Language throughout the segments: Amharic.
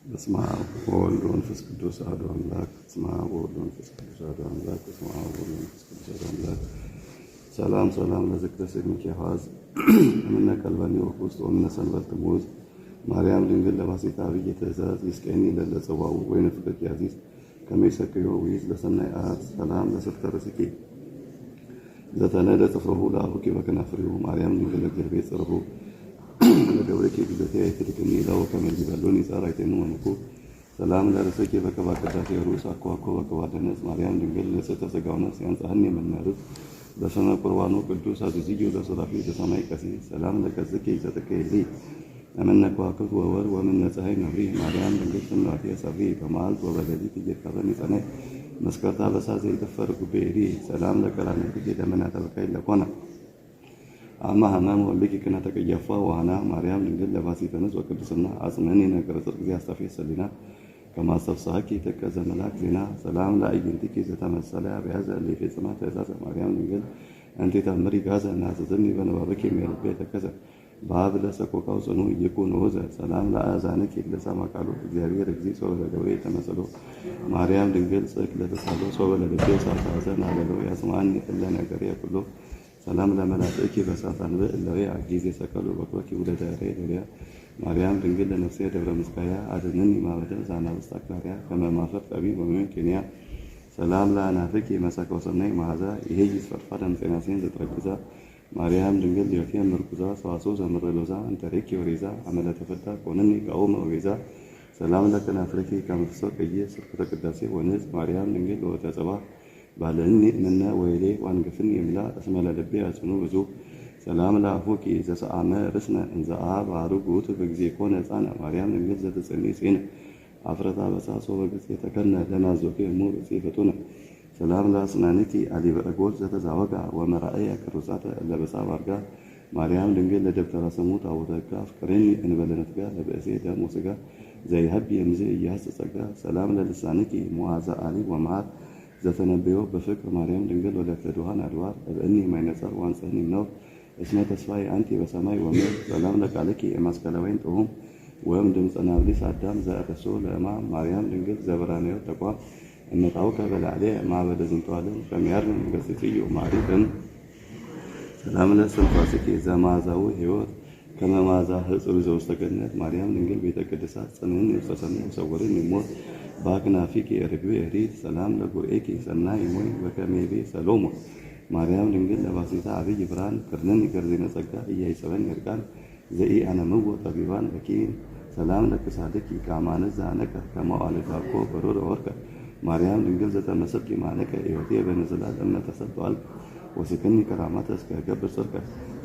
በስመ አብ ወወልድ ወመንፈስ ቅዱስ አሐዱ አምላክ። በስመ አብ ወወልድ ወመንፈስ ቅዱስ አሐዱ አምላክ። በስመ አብ ወወልድ ወመንፈስ ቅዱስ አሐዱ አምላክ። ሰላም ሰላም ለዝክረ ስምኪ ሐዋዝ እምነ ቀልበኒ ወኩስት ወእምነ ሰንበት ትሙዝ ማርያም ድንግል ለባሲታ ብዬ ትእዛዝ ይስቀኒ ለለጸዋው ወይነ ፍቅር ያዚዝ ከመይሰክዮ ወይዝ ለሰናይ አት ሰላም ለስፍተ ርስኪ ዘተነደ ጽፍሩ ለአቡኪ በከናፍሪው ማርያም ድንግል ለእግዚአብሔር ጽርሁ ለገብረኪ ግዘቴ አይትልክኒ ላው ከመል ይበሉን ይጻራይተኑ ወንኩ ሰላም ለርሰኪ በከባ ቅዳሴ ሩስ አኳኮ በከባ ደነስ ማርያም ድንግል ለሰተ ስጋውና ሲያንጻህን የመናሩት በሰነ ቁርባኑ ቅዱስ አዝዝዩ ለሰራፊ ለሰማይ ቀሲ ሰላም ለከዝኪ ዘተከይሊ አመነ ከዋክብት ወወር ወመነ ፀሐይ ነብሪ ማርያም ድንግል ስናት የሰሪ በመዓልት ወበሌሊት እየቀረን ይጸናይ መስከርታ በሳዘ ይተፈር ጉቤሪ ሰላም ለቀራንት ደመና ተበካይ ለኮና አማ ሐናም ወልኪ ከና ተቀየፋ ዋና ማርያም ድንግል ለባሲ ተነስ ወቅዱስና አጽመኒ ነገር ጽድቅ ያስተፈ ሰሊና ከማሰብሳኪ ተከዘ መልአክ ዜና ሰላም ለአይንቲኪ ዘተመሰለ በያዘ ለፈጽማ ተዛዘ ማርያም ድንግል አንተ ታምሪ ጋዘ ናዘዘኒ በነባበኪ የሚልበ ተከዘ ባብለ ሰቆቃው ጽኑ ይኩን ወዘ ሰላም ለአዛነኪ ለሰማ ቃሉ እግዚአብሔር እግዚእ ሰው ለገብሬ ተመሰሎ ማርያም ድንግል ጽድቅ ለተሳሎ ሰው ለልቤ ሳታዘን አለለው ያስማኒ ለነገር ያኩሎ ሰላም ለመላእክቲ በሳታን በእለዊ አጊዜ ሰቀሉ በክወኪ ወለደ ሬዲያ ማርያም ድንግል ለነፍሴ ደብረ ምስካያ አድነኒ ማበደ ዛና በስታካሪያ ከመማፈር ጠቢ በመን ኬንያ ሰላም ለአናፍቂ መሳከው ሰናይ ማዛ ይሄ ይስፈርፋ ደምጤናሴን ዘጥረግዛ ማርያም ድንግል ለዮቴ ምርኩዛ ሰዋሶ ዘመረሎዛ እንተሪክ ወሪዛ አመለ ተፈታ ቆነኒ ቃውም ወሪዛ ሰላም ለከናፍረኪ ከመፍሶ ቀየ ስርኩተ ቅዳሴ ወንዝ ማርያም ድንግል ለወተጸባ ባለኒ ምነ ወይሌ ዋንገፍን ይምላ እስመለ ልቤ አጽኑ ብዙ ሰላም ለአፉኪ ዘሰአመ ርስነ እንዘአ ባሩጉት በጊዜ ኮነ ጻና ማርያም ድንግል ዘተጸኒ ጽነ አፍረታ በሳሶ በግጽ የተከነ ለናዞከ ሙ ጽፈቱነ ሰላም ለአስናኒኪ አሊ በረጎል ዘተዛወጋ ወመራእያ ከሩሳተ ለበሳ ባርጋ ማርያም ድንግል ለደብተራ ሰሙት አውተካ ፍቅረኒ እንበለነት ጋር ለበእሴ ደም ወስጋ ዘይሀብ የምዝ እያስጸጋ ሰላም ለልሳኒኪ ሙዓዛ አሊ ወማት ዘተነበዮ በፍቅር ማርያም ድንግል ወለተ ዱሃን አድዋር በእኒ ማይነጸር ዋንጸኒ ነው እስመ ተስፋይ አንቲ በሰማይ ወምድር ሰላም ለቃልኪ የማስከላወይን ጥሁም ወም ድምፀ ናብሊስ አዳም ዘአረሶ ለማ ማርያም ድንግል ዘበራነዮ ተቋም እነጣው ከበላለ ማበደ ዝንቷለም ከሚያርን ገጽትዩ ማሪተን ሰላም ለስንፋስኪ ዘማዛው ህይወት ከመማዛ ህጽሩ ዘውስተገነት ማርያም ድንግል ቤተ ቅድሳት ጽንን ይፈሰነ ሰወርን ይሞት ባክናፊኪ ርግቤ ሪት ሰላም ለጉርኤኪ ሰናይ ሞይ በከሜቤ ሰሎሞ ማርያም ድንግል ለባሲታ አብይ ብርሃን ከርነን ይገርዘነ ጸጋ እያይሰበን ይርቃን ዘኢ አነመው ጠቢባን በኪን ሰላም ለክሳድኪ ካማነዛ ነቀ ከማዋለታኮ በሮረ ወርቀ ማርያም ድንግል ዘተመሰልኪ ማነቀ ህይወቴ በነዘላል እመተሰጥቷል ወስከኒ ከራማት እስከ ገብር ሰርቀ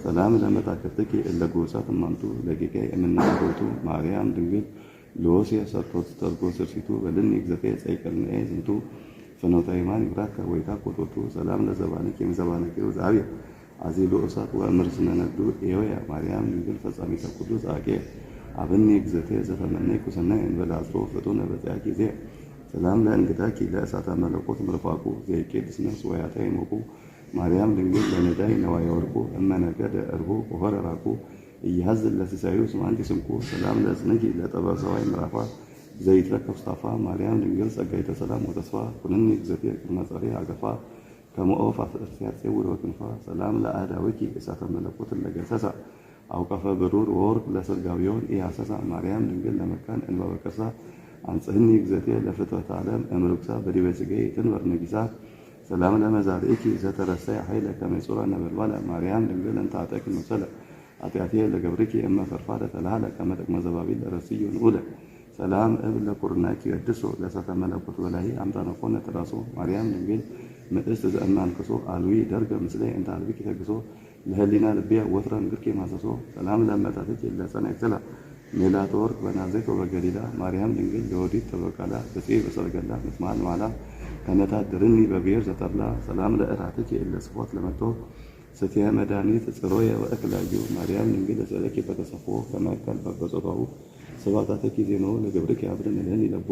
ሰላም ለመታከተኪ ለጎሳት ማንቱ ለጌጋይ እምናሮቱ ማርያም ድንግል ሎሲያ ሰጥቶት ተርጎ ስርሲቱ በልን ይግዘቴ ጸይቀልነ ዝንቱ ፍኖታይማን ይብራካ ወይታ ቆጦቱ ሰላም ለዘባነኪ የዘባነኪው ዛቢያ አዚሉ እሳት ወምርስነ ነዱ ኤዮያ ማርያም ድንግል ፈጻሚ ተቁዱ ዛቄ አብኒ ይግዘቴ ዘተመነይ ኩሰናይ እንበላዝሮ ፍጡነ በዚያኪ ዜ ሰላም ለእንግዳኪ ለእሳተ መለኮት ምርፋቁ ዘይቄድስ ነፍስ ወያታይ ሞቁ ማርያም ድንግል ለነዳይ ነዋይ ወርቁ እመነገደ እርቡ ወፈረራቁ እያዝል ለሲሳዩ ስማንቲ ስምኩ ሰላም ለጽንቂ ለጠበሰዋይ ምራፋ ዘይትረከብ ስታፋ ማርያም ድንግል ጸጋይተ ሰላም ወተስፋ ኩነኒ ግዘቴ ቅድመ አገፋ ከመኦፍ አፍርሲያት ወደ ወክንፋ ሰላም ለአዳዊኪ እሳተ መለኮት ለገሰሳ አውቀፈ ብሩር ወርቅ ለሰርጋቢዮን ኢያሰሳ ማርያም ድንግል ለመካን እንባበከሳ አንጽህኒ ግዘቴ ለፍትወተ ዓለም እምሩክሳ በዲበ ጽጌ ትንበር ንጊሳ ሰላም ለመዛሪኪ ዘተረሰይ ኃይለ ከመይጾራ ነበልባለ ማርያም ድንግል እንተ አጠቅ መሰለ አጥያቴ ለገብርኪ እመ ፈርፋደ ተላለ ከመጠቅ መዘባቢል ረስዩ ንኡለ ሰላም እብ ለቁርናኪ ወድሶ ለሰተ መለኮት በላይ አምጣነ ኮነ ተራሶ ማርያም ድንግል ምእስት ዘእማን ከሶ አልዊ ደርገ ምስለ እንተ አልብኪ ተግሶ ለህሊና ልቢያ ወትረን ግርኪ ማሰሶ ሰላም ለመጣተች ለጸና ይተላ ሜላት ወርቅ በናዝሬት ወበገሊላ ማርያም ድንግል ለወዲት ተበቃላ በጽ በሰርገላ መስማል ማላ ከነታ ድርኒ በብሔር ዘተብላ ሰላም ለእራትኪ ለስፎት ለመጥቶ ስትያ መድኃኒት ጽሮየ ወእክላዩ ማርያም ድንግል ለሰለኪ በተሰፎ ከመከል በበጾታው ሰባታተኪ ዜኖ ለገብርኪ አብረን ለህን ይለቦ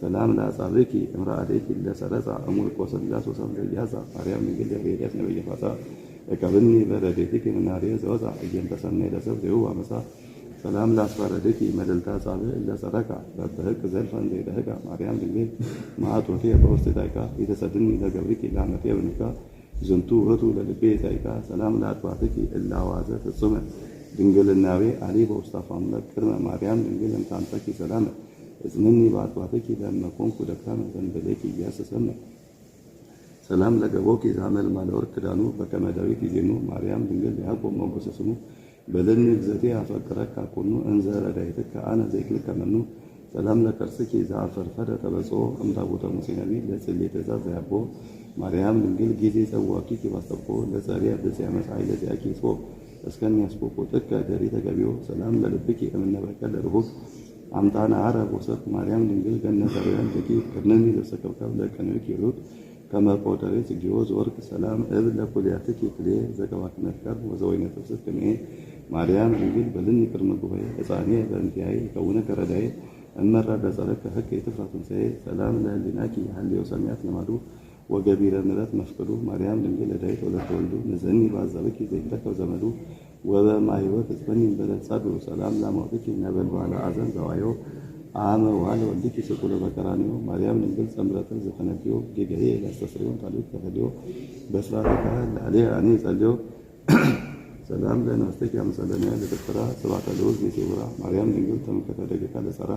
ሰላም ለአጻብኪ እምራአዴኪ ለሰረጻ እሙል ቆሰላሶ ሰም ለያዛ ማርያም ድንግል ለቤት ነብይፋታ እቀብኒ በረዴቲኪ ምናሪየ ዘወዛ እየንተሰነ ለሰብ ዘው አመሳ ሰላም ላስፈረድኪ መደልታ ጻብዕ ለጸረካ በተህቅ ዘልፈን ዘይደህቃ ማርያም ድንግል ማዕጦቴ በውስጥ ታይካ የተሰድኒ ለገብርኪ ላመቴ ብንካ ዝንቱ ውእቱ ለልቤ ታይካ ሰላም ለአጥባትኪ እላዋዘ ፍጹመ ድንግልናዌ አሊ በውስተ አፋምለክ ቅድመ ማርያም ድንግል እንታንተኪ ሰላመ እጽንኒ በአጥባትኪ ለመኮንኩ ደካመ ዘንበሌኪ እያሰሰመ ሰላም ለገቦኪ ዛመል ማለወርቅ ክዳኑ በከመ ዳዊት ይዜኑ ማርያም ድንግል ያዕቆብ ሞገሰ ስሙ በለኒ ግዘቴ አፈቅረከ አኮኑ እንዘ ረዳይትከ አነ ዘይክልከ መኑ ሰላም ለከርስኪ ዘአፈርፈደ ተበጽኦ እምታቦተ ሙሴ ነቢይ ለጽሌ ትእዛዝ ዘያቦ ማርያም ድንግል ጊዜ ጸዋኪ ባስጠቆ ለጸሪያ ደዚያ መሳይ ለዚያኪ ጾ እስከኒ ያስቆቆ ጥቀ ደሪ ተገቢዮ ሰላም ለልብኪ እምነ በቀል ርሁብ አምጣና አረብ ወሰት ማርያም ድንግል ገነተ ሪያን ደቂ ቅድነኒ ለሰከብካብ ለቀነዊክ ይሩት ከመቆጠሬ ጽጌዎ ዘወርቅ ሰላም እብል ለኩልያትኪ ክሌ ዘቀባክነት ጋር ወዘወይነ ተፍስት ከኔ ማርያም ድንግል በልን ቅድመ ጉባኤ ሕፃኔ በእንቲያይ ከውነ ከረዳይ እመራ በጸረከ ህቅ የትፍራቱን ሳይ ሰላም ለህሊናኪ ሀልዮ ሰሚያት ለማዱ ወገቢረ ምረት መፍቅዱ ማርያም ድንግል ለዳዊት ወለተ ወልዱ ንዘኒ ባዛብኪ ዘይተከው ዘመዱ ወበማይወት ጽፈኒ በለጻዱ ሰላም ላማውጥኪ ነበልባለ አዘን ዘዋዮ አመ ዋለ ወልድኪ ስቁለ በቀራኒዮ ማርያም ድንግል ጸምረተ ዘተነቢዮ ጌጋዬ ላስተስሪዮን ታሉት ተፈዲዮ በስራተ ለአሌ አኔ ጸልዮ ሰላም ለነስተኪ አመሰለና ለተፈራ ሰባተ ለውዝ የሲወራ ማርያም ድንግል ተመከተ ደገካ ለሰራ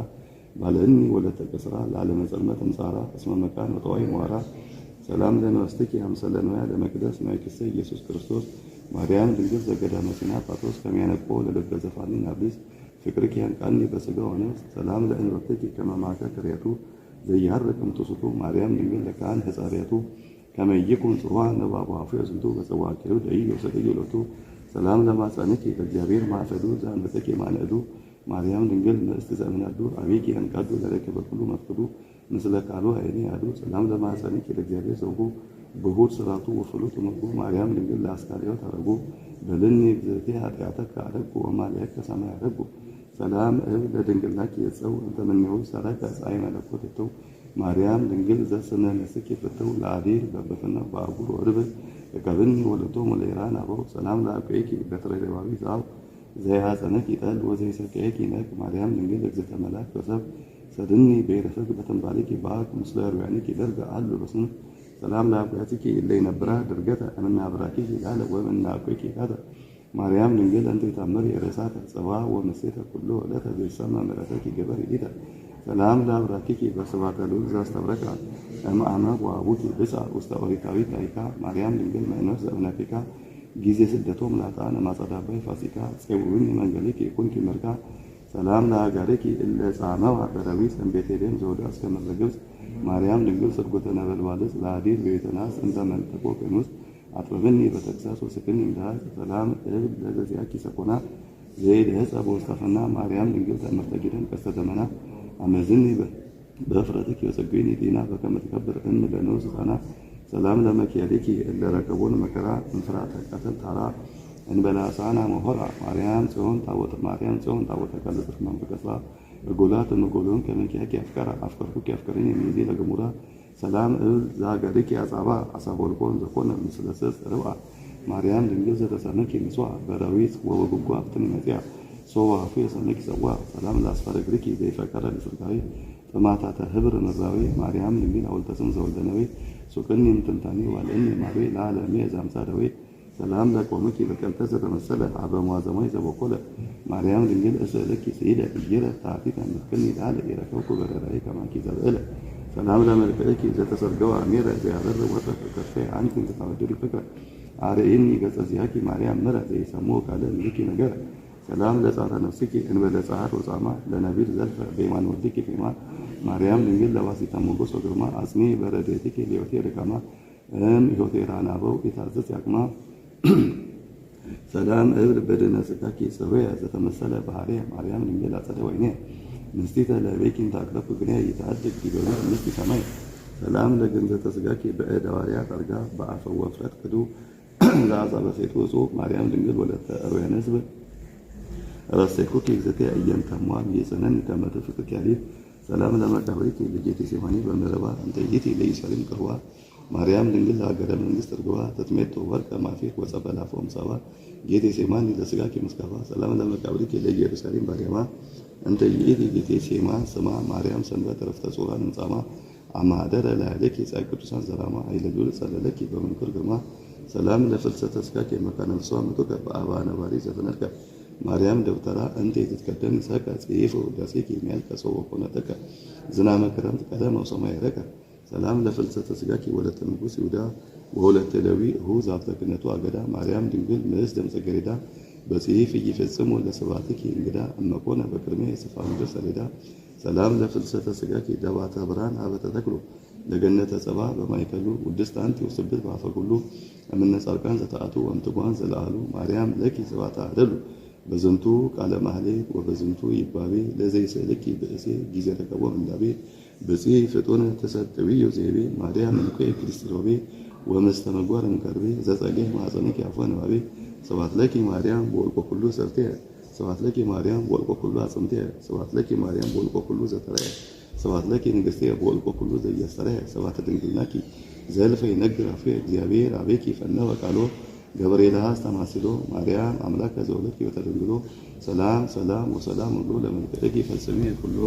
ባለኒ ወለተ ቀስራ ለዓለመ ጸልመት እንጻራ እስመ መካን ወጣይ ሟራ ሰላም ለነስተኪ አመሰለና ለመቅደስ ማይክሰ ኢየሱስ ክርስቶስ ማርያም ድንግል ዘገዳመ ሲና ጳጥሮስ ከሚያነቆ ለልበ ዘፋኒ ናብሊስ ፍቅርኪ ያንቃኒ በስጋ ሆነ ሰላም ለእንወተኪ ከመማከ ክሬቱ ዘይሐርቅም ትሱቱ ማርያም ድንግል ለካህን ሕፃሪያቱ ከመይኩን ጽዋ ነባቡ አፉ የዝንቱ በጸዋቂው ደይ ወሰደይ ለቱ ሰላም ለማጻንኪ በእግዚአብሔር ማፈዱ ዛንበተኪ ማነዱ ማርያም ድንግል ንእስት ዘእምናዱ አቤኪ ያንቃዱ ለረከበ ሁሉ መፍቅዱ ምስለ ቃሉ አይኔ ያዱ ሰላም ለማጻንኪ ለእግዚአብሔር ዘውጉ ብሁር ስራቱ ወፍሉት መጉ ማርያም ድንግል ለአስካሪያው ታረጉ በልኒ ግዘቴ ኃጢአተከ አረጉ ወማልያከ ሰማይ አረጉ ሰላም እብ ለድንግልናኪ የጸው እንተምኔው ሰረቀ ፀሐይ መለኮት እተው ማርያም ድንግል ዘስነ ነስኪ ፍተው ለአዲር በበፈና በአጉር ወርብ የቀብኒ ወለቶ ሙሌራን አበው ሰላም ለአቆይኪ በትረ ደባቢ ዛው ዘያጸነኪ ጠል ወዘይሰቀይኪ ነቅ ማርያም ድንግል እግዝእተ መላክ በሰብ ሰድኒ በይረፈግ በተንባሊኪ ባክ ምስለ ሩያኒኪ ደርገ አሉ በስም ሰላም ለአብያቲኪ ኢለይ ነብራ ድርገተ እምና አብራኪ ላለ ወምና አቆይኪ ካተ ማርያም ድንግል እንተ ታመር የረሳተ ጸባ ወመሴተ ኩሎ ለተ ዘይሰማ መረተኪ ገበር ይዲታ ሰላም ለአብራኪ በሰባተ ሉል ዛስተብረካ እምአመ ወአቡኪ ብጻ ውስተ ኦሪታዊ ታይካ ማርያም ድንግል መነስ ዘእምነፊካ ጊዜ ስደቶም ላጣነ ማጸዳባይ ፋሲካ ጸውሩኝ መንገሊኪ ኩንኪ መርካ ሰላም ለአጋሪኪ እለ ጻመዋ በረቢስ እምቤቴልሔም ዘወዳ እስከ ምድረ ግብጽ ማርያም ድንግል ስርጎተ ነበልባልስ ለአዲር ቤተናስ እንተ መንጠቆ ቅኑስ አጥበብኒ በተግሳጽ ወስክኒ እንዳል ሰላም እብል ለዘዚያኪ ሰኮና ዘይድ ህጸ በውስጠፈና ማርያም ድንግል ተመርተ ጊደን ቀስተ ደመና አመዝኒ በፍረትኪ ወጸግኒ ጤና በከመ ትከብር እም ለንዑስ ሕፃናት ሰላም ለመክያሊኪ እለ ረከቦን መከራ እንፍራተ ቀትል ታራ እንበላሳና መሆራ ማርያም ጽዮን ታቦተ ቀልጽፍ መንፈቀሳ እጎላት እንጎሎን ከመኪያኪ አፍቀራ አፍቀርኩኪ አፍቀረኝ የሚዜ ለገሙራ ሰላም እብል ዛገሪኪ አጻባ አሳቦልቆን ዘኮነ ምስለሰስ ርብአ ማርያም ድንግል ዘተሰነኪ ምስዋ በዳዊት ወበጉጓ አፍትን መጽያ ሶዋ አፉ የሰነኪ ሰዋ ሰላም ላስፈረግሪኪ ዘይፈቀረ ለስርጋዊ ጥማታተ ህብር ምድራዊ ማርያም ድንግል አውልተስም ዘወልደነዌ ሱቅኒ ምትንታኔ ዋለኒ ማቤ ለዓለሜ ዛምሳ ደዌ ሰላም ለቆምኪ በቀልተ ዘተመሰለ አበሟዘማይ ዘበኮለ ማርያም ድንግል እስእልኪ ስኢደ እየለ ታፊተ ምክኒ ላለ የረከብኩ በረራይ ከማኪ ዘብእለ ሰላም ለመልክዕኪ ዘተሰርገው አሜረ ዘያበር ወጠፍ ከፌ አንቺ ተታወደሪ ፍቅረ አርኢኒ ገጸ ዚያኪ ማርያም ምረ ዘይሰሞ ካለ ምልኪ ነገር ሰላም ለጻረ ነፍስኪ እንበለ ጻር ወጻማ ለነቢር ዘልፈ በማን ወድኪ ፌማ ማርያም ድንግል ለዋሲታ ሞገስ ወግርማ አጽኒ በረድኤትኪ ለዮቴ ደካማ ሕይወቴ ራናበው የታዘዝ ያቅማ ሰላም እብል በደነ ስጋኪ ጽሩየ ዘተመሰለ ባህርየ ማርያም ድንግል አጸደ ወይኔ ምስቲተ ለቤኪን ታቅረብ ግንያ ይታደግ ዲበሉ ምስቲ ሰማይ ሰላም ለገንዘተ ስጋኪ በእደዋርያ ጠርጋ በአፈ ወፍረት ቅዱ ለአዛ በሴት ወጾ ማርያም ድንግል ወለተ ሮያን ህዝብ ረሴኩኪ ግዘቴ እየንተሟም የጽነን ከመተ ፍቅር ያሊ ሰላም ለመቃብሪኪ ልጄቲ ሲሆኒ በምረባ እንተይቲ ለኢየሩሳሌም ቅርዋ ማርያም ድንግል ሀገረ መንግስት እርግባ ተትሜቶ ወርቀ ማፊክ ወጸበላፎም ሰባ ጌቴ ሴማን ለስጋኪ መስካፋ ሰላም ለመቃብሪክ ለኢየሩሳሌም ባሪያማ እንተ ይእቲ ጌቴ ሴማ ስማ ማርያም ሰንበት ረፍተ ጾራን እንጻማ አማደረ ላለኪ ጻይ ቅዱሳን ዘራማ አይለሉል ጸለለኪ በመንክር ግርማ ሰላም ለፍልሰተ ስጋኪ መካነ ፍስዋ ምጡከ በአባ ነባሪ ዘፈነርከ ማርያም ደብተራ እንተ የተትቀደም ሰቀ ጽይፎ ዳሴኪ የሚያልቀ ሰው ወቆነተከ ዝናመ ክረምት ቀደመው ሰማይ ረከ ሰላም ለፍልሰተ ስጋኪ ወለተ ንጉስ ይሁዳ ወወለተ ሌዊ እሁዝ አብተክነቱ አገዳ ማርያም ድንግል ምእስ ደምፀ ገሬዳ በጽሒፍ እይፈጽሙ ለስብሐትኪ እንግዳ እመኮነ በቅድሜ የጽፋ ምድር ሰሌዳ ሰላም ለፍልሰተ ስጋኪ ደባተ ብርሃን ሀበተ ተክሉ ለገነተ ጸባ በማይከሉ ውድስት አንቲ ውስብት ባፈኩሉ እምነ ጻድቃን ዘተአቱ ወእምትጓን ዘለአሉ ማርያም ለኪ ስብሐተ አደሉ በዝንቱ ቃለ ማህሌት ወበዝንቱ ይባቤ ለዘይስእልኪ ብእሴ ጊዜ ረከቦ እንዳቤ በጽሒ ፍጡነ ተሰጥብዮ ዘይቤ ማርያም እንኮ ክርስቶቤ ወመስተመጓር እንከርቤ ዘጸጌ ማኅፀንኪ አፎ ነባቤ ስብሐት ለኪ ማርያም በወልቆ ኩሉ ሰርቴ ስብሐት ለኪ ማርያም በወልቆ ኩሉ አጽምቴ ስብሐት ለኪ ማርያም በወልቆ ኩሉ ዘተራየ ስብሐት ለኪ ንግሥቴ በወልቆ ኩሉ ዘያስተራየ ስብሐት ድንግልናኪ ዘልፈ ይነግር አፌ እግዚአብሔር አቤኪ ፈነወ ቃሎ ገብርኤል አስተማስሎ ማርያም አምላከ ዘወለድኪ በተደንግሎ ሰላም ሰላም ወሰላም ሁሉ ለመልክዕኪ ፈጽሜ ኩሎ